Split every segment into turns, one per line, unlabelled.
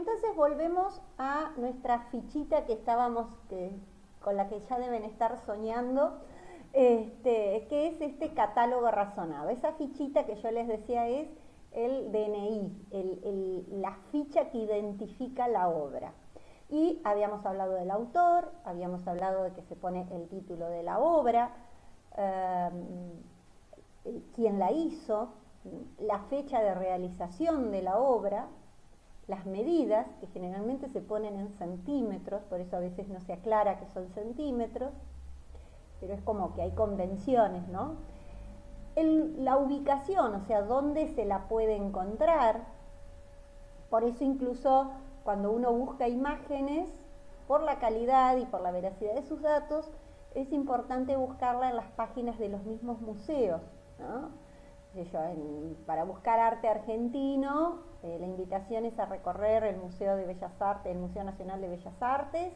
Entonces volvemos a nuestra fichita que estábamos, con la que ya deben estar soñando, que es este catálogo razonado. Esa fichita que yo les decía es el DNI, la ficha que identifica la obra. Y habíamos hablado del autor, habíamos hablado de que se pone el título de la obra, quién la hizo, la fecha de realización de la obra, las medidas, que generalmente se ponen en centímetros, por eso a veces no se aclara que son centímetros, pero es como que hay convenciones, ¿no? La ubicación, o sea, dónde se la puede encontrar. Por eso incluso cuando uno busca imágenes, por la calidad y por la veracidad de sus datos, es importante buscarla en las páginas de los mismos museos, ¿no? Para buscar arte argentino, la invitación es a recorrer el Museo de Bellas Artes, el Museo Nacional de Bellas Artes,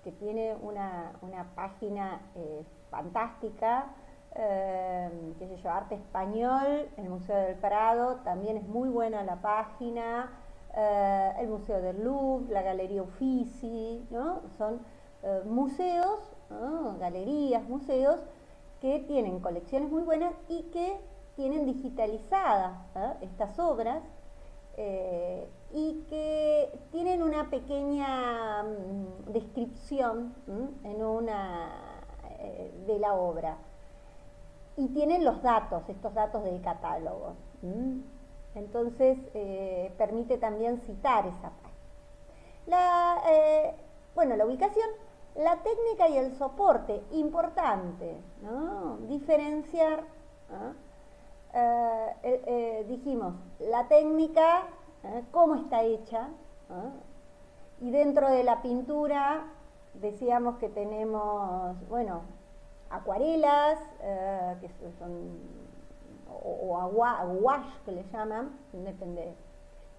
que tiene una página fantástica, Arte Español, el Museo del Prado, también es muy buena la página, el Museo del Louvre, la Galería Uffizi, ¿no? Son museos, ¿no? Galerías, museos que tienen colecciones muy buenas y que tienen digitalizadas estas obras y que tienen una pequeña descripción de la obra y tienen los datos, estos datos del catálogo. Entonces permite también citar esa página. La ubicación, la técnica y el soporte, importante, ¿no? Diferenciar, ¿no? Dijimos, la técnica, cómo está hecha, y dentro de la pintura decíamos que tenemos, acuarelas, que son, o gouache que le llaman, depende,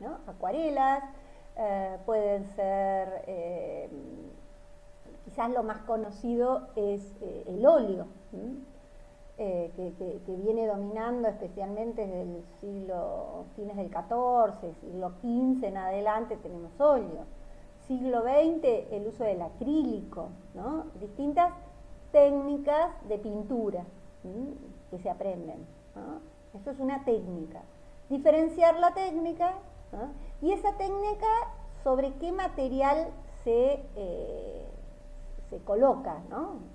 ¿no? Acuarelas, pueden ser, quizás lo más conocido es el óleo, que viene dominando especialmente desde el fines del XIV, siglo XV en adelante tenemos óleo. Siglo XX el uso del acrílico, ¿no? Distintas técnicas de pintura que se aprenden, ¿no? Eso es una técnica. Diferenciar la técnica, ¿no? Y esa técnica sobre qué material se coloca, ¿no?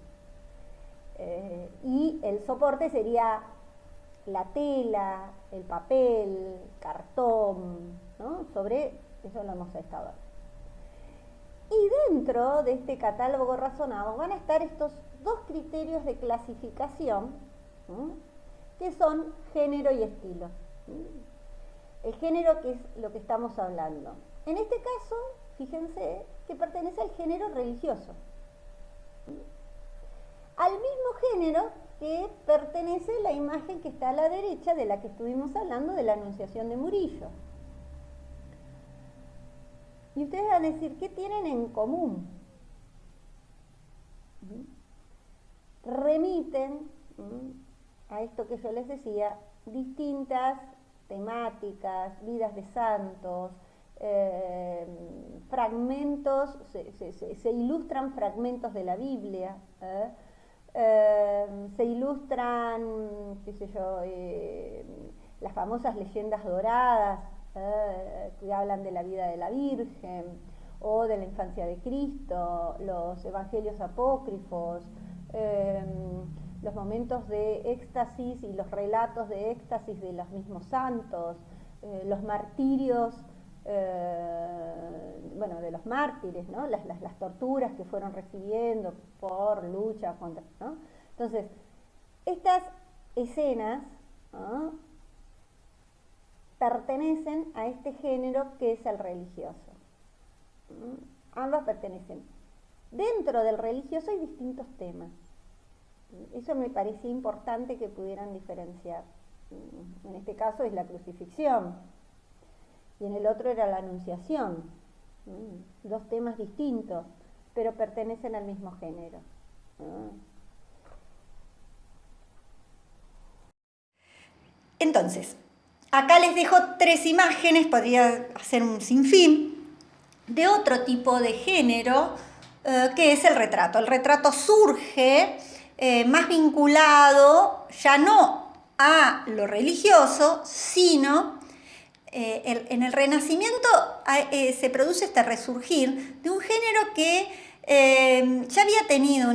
Y el soporte sería la tela, el papel, cartón, ¿no? Sobre eso lo hemos estado hablando. Y dentro de este catálogo razonado van a estar estos dos criterios de clasificación, que son género y estilo. El género, que es lo que estamos hablando. En este caso, fíjense que pertenece al género religioso. Al mismo género que pertenece la imagen que está a la derecha, de la que estuvimos hablando, de la Anunciación de Murillo. Y ustedes van a decir, ¿qué tienen en común? Remiten a esto que yo les decía, distintas temáticas, vidas de santos, fragmentos, se ilustran fragmentos de la Biblia, se ilustran, las famosas leyendas doradas, que hablan de la vida de la Virgen o de la infancia de Cristo, los evangelios apócrifos, los momentos de éxtasis y los relatos de éxtasis de los mismos santos, los martirios, de los mártires, ¿no? Las torturas que fueron recibiendo por lucha contra, ¿no? Entonces, estas escenas, ¿no?, pertenecen a este género que es el religioso. Ambas pertenecen. Dentro del religioso hay distintos temas. Eso me parecía importante que pudieran diferenciar. En este caso es la crucifixión y en el otro era la anunciación. Dos temas distintos, pero pertenecen al mismo género. Entonces, acá les dejo 3 imágenes, podría hacer un sinfín,
de otro tipo de género, que es el retrato. El retrato surge más vinculado ya no a lo religioso, sino en el Renacimiento se produce este resurgir de un género que ya había tenido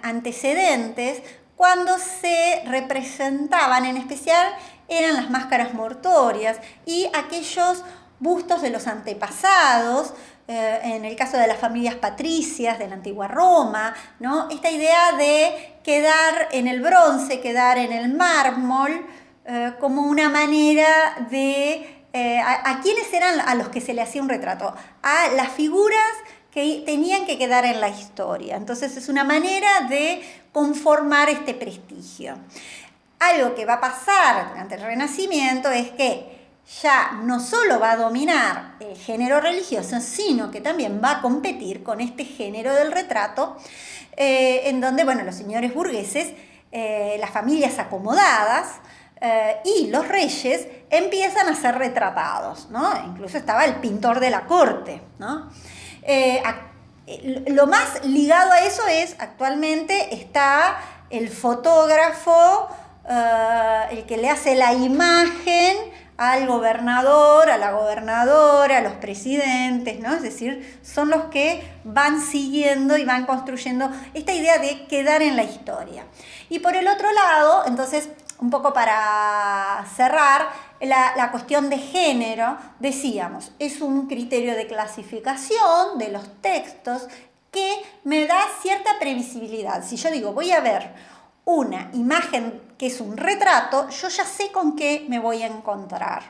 antecedentes cuando se representaban, en especial eran las máscaras mortuorias y aquellos bustos de los antepasados, en el caso de las familias patricias de la antigua Roma, ¿no? Esta idea de quedar en el bronce, quedar en el mármol, como una manera de... ¿A quiénes eran a los que se le hacía un retrato? A las figuras que tenían que quedar en la historia. Entonces es una manera de conformar este prestigio. Algo que va a pasar durante el Renacimiento es que ya no solo va a dominar el género religioso, sino que también va a competir con este género del retrato, en donde, bueno, los señores burgueses, las familias acomodadas, y los reyes empiezan a ser retratados, ¿no? Incluso estaba el pintor de la corte, ¿no? Lo más ligado a eso es, actualmente está el fotógrafo, el que le hace la imagen al gobernador, a la gobernadora, a los presidentes, ¿no? Es decir, son los que van siguiendo y van construyendo esta idea de quedar en la historia. Y por el otro lado, entonces, un poco para cerrar, la cuestión de género, decíamos, es un criterio de clasificación de los textos que me da cierta previsibilidad. Si yo digo, voy a ver una imagen que es un retrato, yo ya sé con qué me voy a encontrar.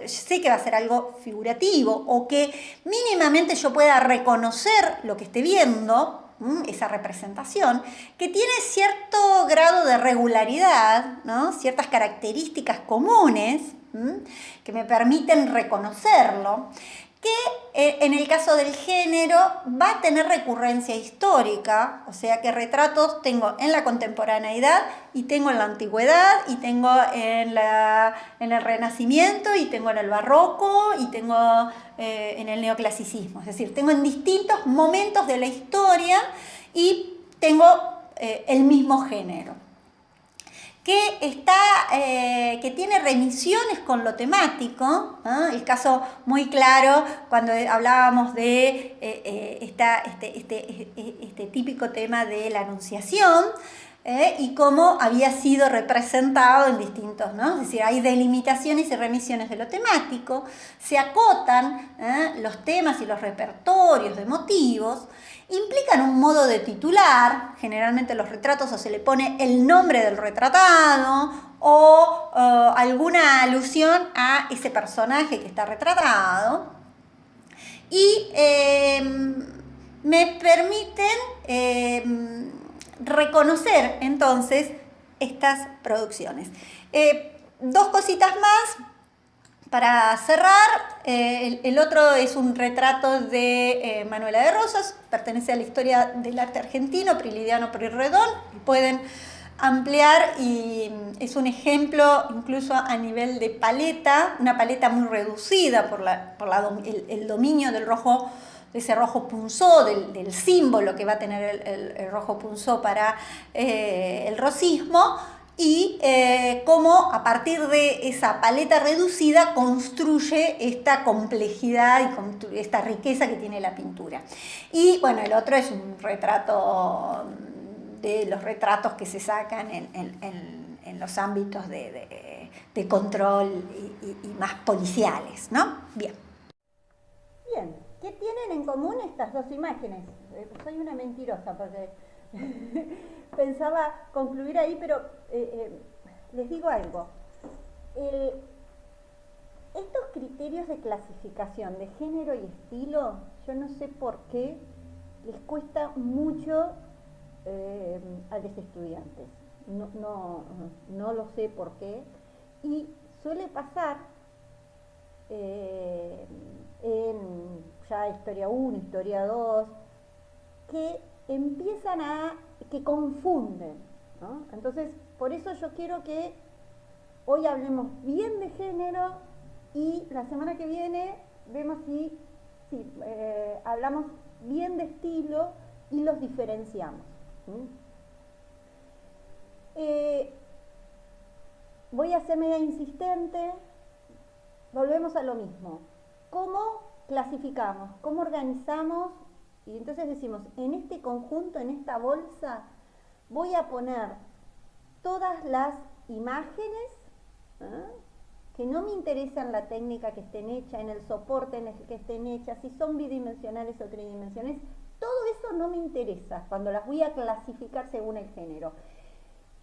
Sé que va a ser algo figurativo o que mínimamente yo pueda reconocer lo que esté viendo, esa representación, que tiene cierto grado de regularidad, ¿no? Ciertas características comunes que me permiten reconocerlo, que en el caso del género va a tener recurrencia histórica, o sea que retratos tengo en la contemporaneidad y tengo en la antigüedad y tengo en el Renacimiento y tengo en el Barroco y tengo en el neoclasicismo, es decir, tengo en distintos momentos de la historia y tengo el mismo género. Que tiene remisiones con lo temático, ¿no? El caso muy claro cuando hablábamos de este típico tema de la Anunciación, y cómo había sido representado en distintos, ¿no? Es decir, hay delimitaciones y remisiones de lo temático, se acotan los temas y los repertorios de motivos, implican un modo de titular, generalmente los retratos o se le pone el nombre del retratado o alguna alusión a ese personaje que está retratado, y me permiten reconocer entonces estas producciones. Dos cositas más para cerrar. El otro es un retrato de Manuela de Rosas, pertenece a la historia del arte argentino, Prilidiano Pueyrredón, pueden ampliar y es un ejemplo incluso a nivel de paleta, una paleta muy reducida por el dominio del rojo, de ese rojo punzó, del símbolo que va a tener el rojo punzó para el rosismo, y cómo a partir de esa paleta reducida construye esta complejidad y esta riqueza que tiene la pintura. Y bueno, el otro es un retrato de los retratos que se sacan en los ámbitos de control y más policiales, ¿no? Bien.
Bien, ¿qué tienen en común estas dos imágenes? Soy una mentirosa porque pensaba concluir ahí, pero les digo algo. Estos criterios de clasificación de género y estilo, yo no sé por qué les cuesta mucho a los estudiantes. No lo sé por qué. Y suele pasar en ya historia 1, historia 2, que que confunden, ¿no? Entonces, por eso yo quiero que hoy hablemos bien de género y la semana que viene vemos si sí, hablamos bien de estilo y los diferenciamos. Voy a ser media insistente, volvemos a lo mismo. ¿Cómo clasificamos? ¿Cómo organizamos? Y entonces decimos, en este conjunto, en esta bolsa, voy a poner todas las imágenes, que no me interesan la técnica que estén hechas, en el soporte en el que estén hechas, si son bidimensionales o tridimensionales, todo eso no me interesa cuando las voy a clasificar según el género.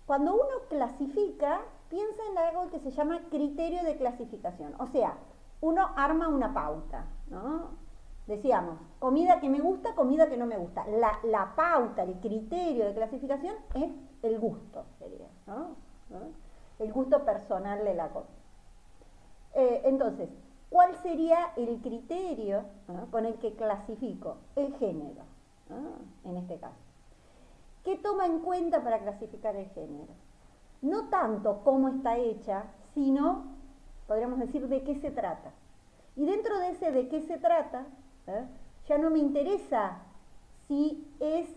Cuando uno clasifica, piensa en algo que se llama criterio de clasificación, o sea, uno arma una pauta, ¿no? Decíamos, comida que me gusta, comida que no me gusta. La pauta, el criterio de clasificación es el gusto, sería, ¿no? El gusto personal de la comida. Entonces, ¿cuál sería el criterio, ¿no?, con el que clasifico? El género, ¿no?, en este caso. ¿Qué toma en cuenta para clasificar el género? No tanto cómo está hecha, sino, podríamos decir, de qué se trata. Y dentro de ese de qué se trata, ya no me interesa si es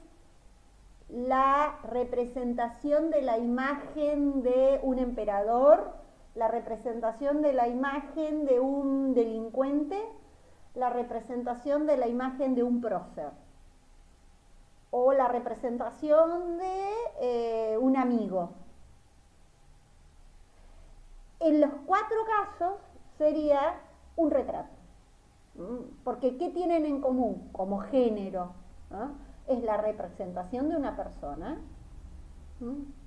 la representación de la imagen de un emperador, la representación de la imagen de un delincuente, la representación de la imagen de un prócer, o la representación de un amigo. En los 4 casos sería un retrato. Porque ¿qué tienen en común como género? Es la representación de una persona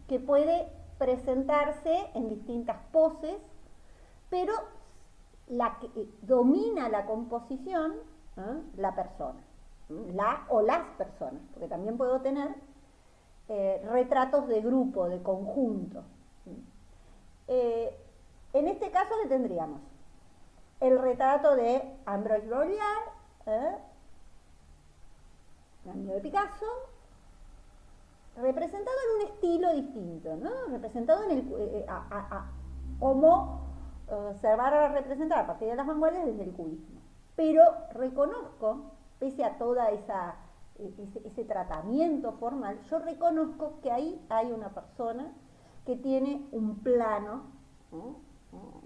que puede presentarse en distintas poses, pero la que domina la composición, la persona, la o las personas, porque también puedo tener retratos de grupo, de conjunto. En este caso le tendríamos el retrato de Ambroise Vollard, amigo de Picasso, representado en un estilo distinto, ¿no? Representado en el como se va a representar a partir de las vanguardias desde el cubismo. Pero reconozco, pese a toda ese tratamiento formal, yo reconozco que ahí hay una persona que tiene un plano, ¿no?,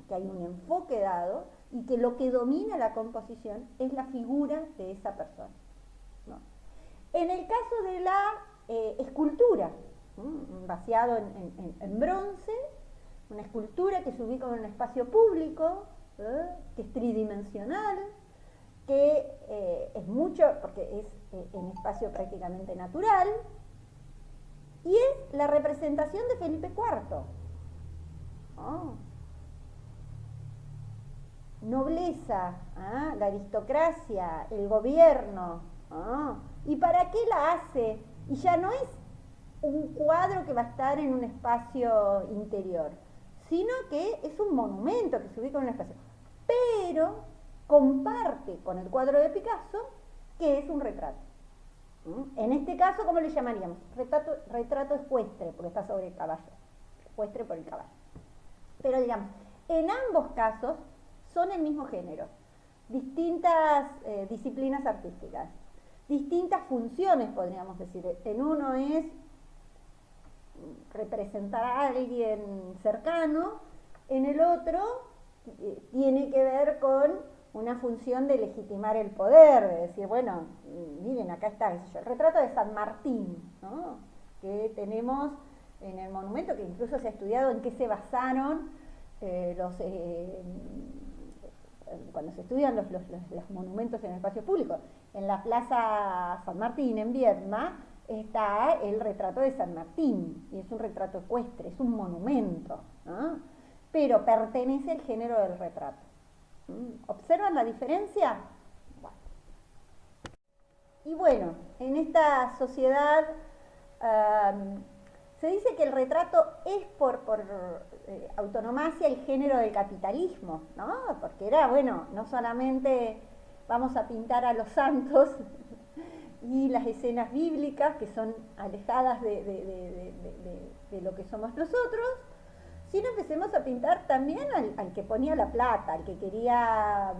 que hay un enfoque dado y que lo que domina la composición es la figura de esa persona, ¿no? En el caso de la escultura, vaciado en bronce, una escultura que se ubica en un espacio público, que es tridimensional, que es mucho, porque es en espacio prácticamente natural, y es la representación de Felipe IV. Nobleza, la aristocracia, el gobierno. ¿Y para qué la hace? Y ya no es un cuadro que va a estar en un espacio interior, sino que es un monumento que se ubica en un espacio. Pero comparte con el cuadro de Picasso, que es un retrato. En este caso, ¿cómo le llamaríamos? Retrato ecuestre, porque está sobre el caballo. Ecuestre por el caballo. Pero digamos, en ambos casos son el mismo género. Distintas disciplinas artísticas. Distintas funciones, podríamos decir. En uno es representar a alguien cercano, en el otro tiene que ver con una función de legitimar el poder, de decir, bueno, miren, acá está el retrato de San Martín, ¿no?, que tenemos en el monumento, que incluso se ha estudiado en qué se basaron cuando se estudian los monumentos en el espacio público. En la Plaza San Martín, en Viedma, está el retrato de San Martín, y es un retrato ecuestre, es un monumento, ¿no?, pero pertenece al género del retrato. ¿Observan la diferencia? Bueno. Y bueno, en esta sociedad se dice que el retrato es por autonomacia el género del capitalismo, ¿no? Porque era, bueno, no solamente vamos a pintar a los santos y las escenas bíblicas que son alejadas de lo que somos nosotros, sino empecemos a pintar también al que ponía la plata, al que quería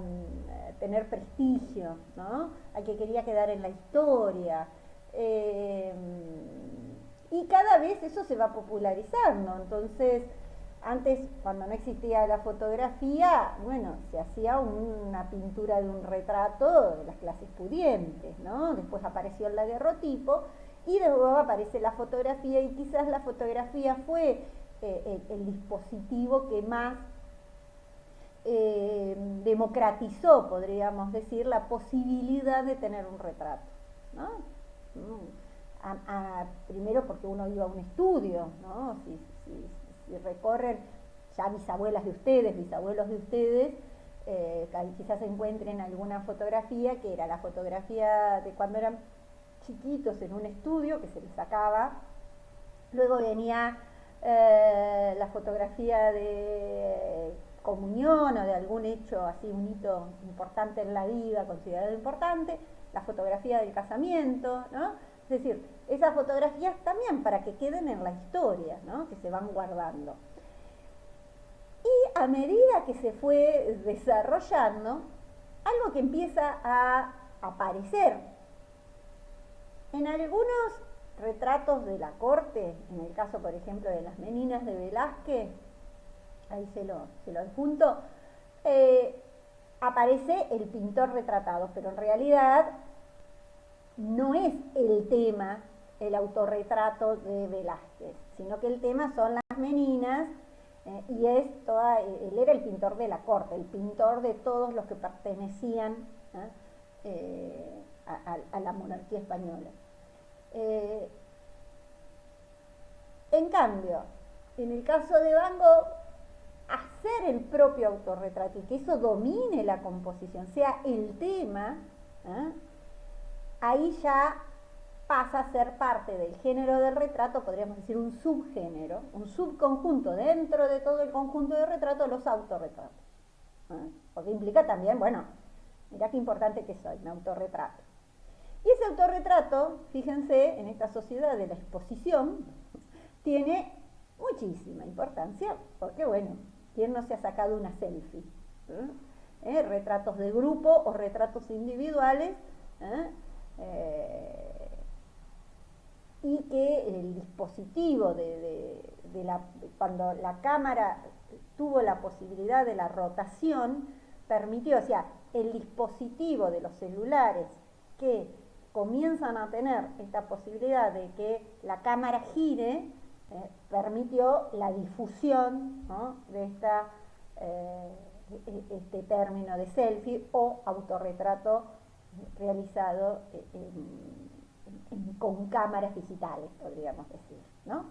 tener prestigio, ¿no? Al que quería quedar en la historia. Y cada vez eso se va popularizando. Entonces, antes, cuando no existía la fotografía, bueno, se hacía una pintura de un retrato de las clases pudientes, ¿no? Después apareció el daguerrotipo y luego aparece la fotografía, y quizás la fotografía fue el dispositivo que más democratizó, podríamos decir, la posibilidad de tener un retrato, ¿no? Primero porque uno iba a un estudio, ¿no? Si recorren ya bisabuelas de ustedes, bisabuelos de ustedes, quizás encuentren alguna fotografía que era la fotografía de cuando eran chiquitos en un estudio que se les sacaba. Luego venía la fotografía de comunión o de algún hecho así, un hito importante en la vida, considerado importante, la fotografía del casamiento, ¿no? Es decir, esas fotografías también para que queden en la historia, ¿no? Que se van guardando. Y a medida que se fue desarrollando, algo que empieza a aparecer en algunos retratos de la corte, en el caso, por ejemplo, de las Meninas de Velázquez, ahí se lo adjunto, aparece el pintor retratado, pero en realidad no es el tema el autorretrato de Velázquez, sino que el tema son las meninas, y él era el pintor de la corte, el pintor de todos los que pertenecían a la monarquía española. En cambio, en el caso de Van Gogh, hacer el propio autorretrato y que eso domine la composición, sea el tema, ahí ya pasa a ser parte del género del retrato, podríamos decir un subgénero, un subconjunto dentro de todo el conjunto de retratos, los autorretratos. Porque implica también, bueno, mirá qué importante que soy, me autorretrato. Y ese autorretrato, fíjense, en esta sociedad de la exposición, tiene muchísima importancia, porque bueno, ¿quién no se ha sacado una selfie? Retratos de grupo o retratos individuales, y que el dispositivo cuando la cámara tuvo la posibilidad de la rotación, permitió, o sea, el dispositivo de los celulares que comienzan a tener esta posibilidad de que la cámara gire, permitió la difusión, ¿no?, de este término de selfie o autorretrato realizado con cámaras digitales, podríamos decir, ¿no?